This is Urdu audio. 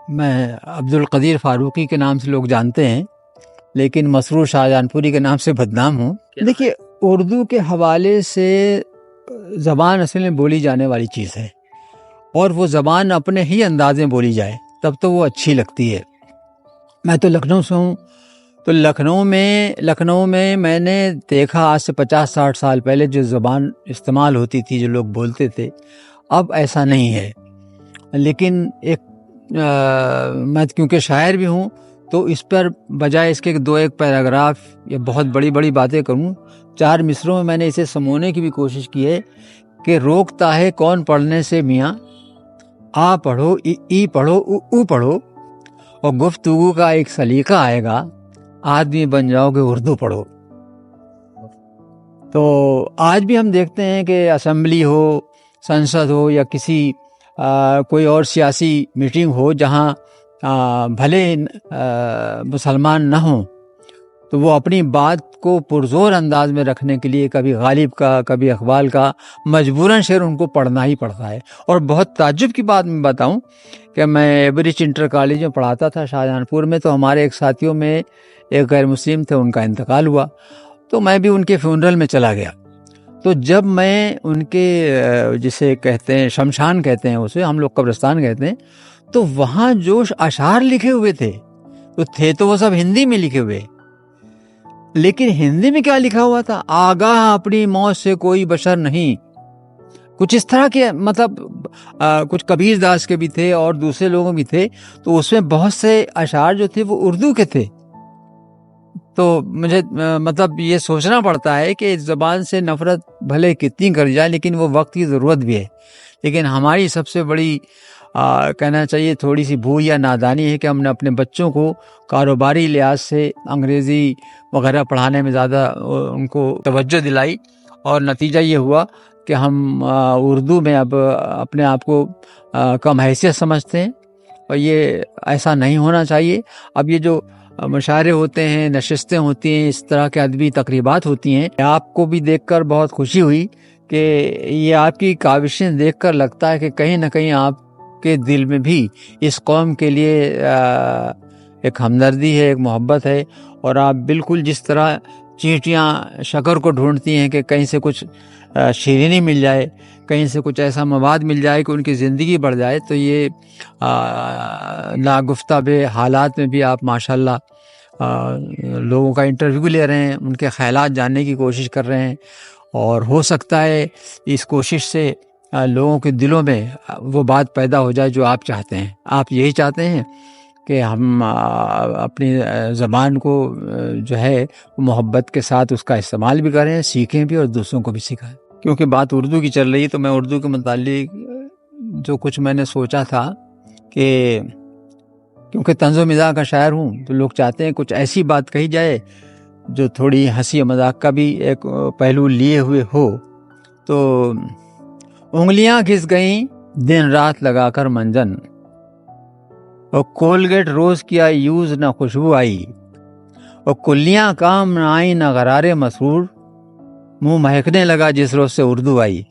میں عبد القدیر فاروقی کے نام سے لوگ جانتے ہیں، لیکن مسرور شاہجہان پوری کے نام سے بدنام ہوں۔ دیکھیے، اردو کے حوالے سے زبان اصل میں بولی جانے والی چیز ہے، اور وہ زبان اپنے ہی انداز میں بولی جائے تب تو وہ اچھی لگتی ہے۔ میں تو لکھنؤ سے ہوں، تو لکھنؤ میں میں نے دیکھا آج سے 50-60 سال پہلے جو زبان استعمال ہوتی تھی، جو لوگ بولتے تھے، اب ایسا نہیں ہے۔ لیکن میں کیونکہ شاعر بھی ہوں تو اس پر بجائے اس کے 2-1 پیراگراف یا بہت بڑی باتیں کروں، 4 مصروں میں نے اسے سمونے کی بھی کوشش کی ہے کہ روکتا ہے کون پڑھنے سے میاں، آ پڑھو ای پڑھو او پڑھو، اور گفتگو کا ایک سلیقہ آئے گا، آدمی بن جاؤ گے اردو پڑھو۔ تو آج بھی ہم دیکھتے ہیں کہ اسمبلی ہو، سنسد ہو، یا کسی کوئی اور سیاسی میٹنگ ہو جہاں بھلے مسلمان نہ ہوں، تو وہ اپنی بات کو پرزور انداز میں رکھنے کے لیے کبھی غالب کا، کبھی اقبال کا، مجبوراً شعر ان کو پڑھنا ہی پڑتا ہے۔ اور بہت تعجب کی بات میں بتاؤں کہ میں ایوریج انٹر کالج میں پڑھاتا تھا شاہجہان پور میں، تو ہمارے ایک ساتھیوں میں ایک غیر مسلم تھے، ان کا انتقال ہوا، تو میں بھی ان کے فیونرل میں چلا گیا۔ تو جب میں ان کے جسے کہتے ہیں شمشان کہتے ہیں، اسے ہم لوگ قبرستان کہتے ہیں، تو وہاں جو اشعار لکھے ہوئے تھے تو وہ سب ہندی میں لکھے ہوئے، لیکن ہندی میں کیا لکھا ہوا تھا؟ آگاہ اپنی موت سے کوئی بشر نہیں، کچھ اس طرح کے، مطلب کچھ کبیر داس کے بھی تھے اور دوسرے لوگوں بھی تھے، تو اس میں بہت سے اشعار جو تھے وہ اردو کے تھے۔ تو مجھے مطلب یہ سوچنا پڑتا ہے کہ اس زبان سے نفرت بھلے کتنی کر جائے، لیکن وہ وقت کی ضرورت بھی ہے۔ لیکن ہماری سب سے بڑی کہنا چاہیے تھوڑی سی بھول یا نادانی ہے کہ ہم نے اپنے بچوں کو کاروباری لحاظ سے انگریزی وغیرہ پڑھانے میں زیادہ ان کو توجہ دلائی، اور نتیجہ یہ ہوا کہ ہم اردو میں اب اپنے آپ کو کم حیثیت سمجھتے ہیں، اور یہ ایسا نہیں ہونا چاہیے۔ اب یہ جو مشاعرے ہوتے ہیں، نشستیں ہوتی ہیں، اس طرح کے ادبی تقریبات ہوتی ہیں، آپ کو بھی دیکھ کر بہت خوشی ہوئی کہ یہ آپ کی کاوشیں دیکھ کر لگتا ہے کہ کہیں نہ کہیں آپ کے دل میں بھی اس قوم کے لیے ایک ہمدردی ہے، ایک محبت ہے، اور آپ بالکل جس طرح چیونٹیاں شکر کو ڈھونڈتی ہیں کہ کہیں سے کچھ شیرینی مل جائے، کہیں سے کچھ ایسا مواد مل جائے کہ ان کی زندگی بڑھ جائے، تو یہ ناگفتہ بے حالات میں بھی آپ ماشاءاللہ لوگوں کا انٹرویو لے رہے ہیں، ان کے خیالات جاننے کی کوشش کر رہے ہیں، اور ہو سکتا ہے اس کوشش سے لوگوں کے دلوں میں وہ بات پیدا ہو جائے جو آپ چاہتے ہیں۔ آپ یہی چاہتے ہیں کہ ہم اپنی زبان کو جو ہے محبت کے ساتھ اس کا استعمال بھی کریں، سیکھیں بھی، اور دوسروں کو بھی سکھائیں۔ کیونکہ بات اردو کی چل رہی، تو میں اردو کے متعلق جو کچھ میں نے سوچا تھا کہ کیونکہ طنز و مزاح کا شاعر ہوں، تو لوگ چاہتے ہیں کچھ ایسی بات کہی جائے جو تھوڑی ہنسی مذاق کا بھی ایک پہلو لیے ہوئے ہو۔ تو انگلیاں گھس گئیں دن رات لگا کر منجن، اور کولگیٹ روز کیا یوز نہ خوشبو آئی، اور کلیاں کام نہ آئی نہ قرار مسرور، منہ مہکنے لگا جس روز سے اردو آئی۔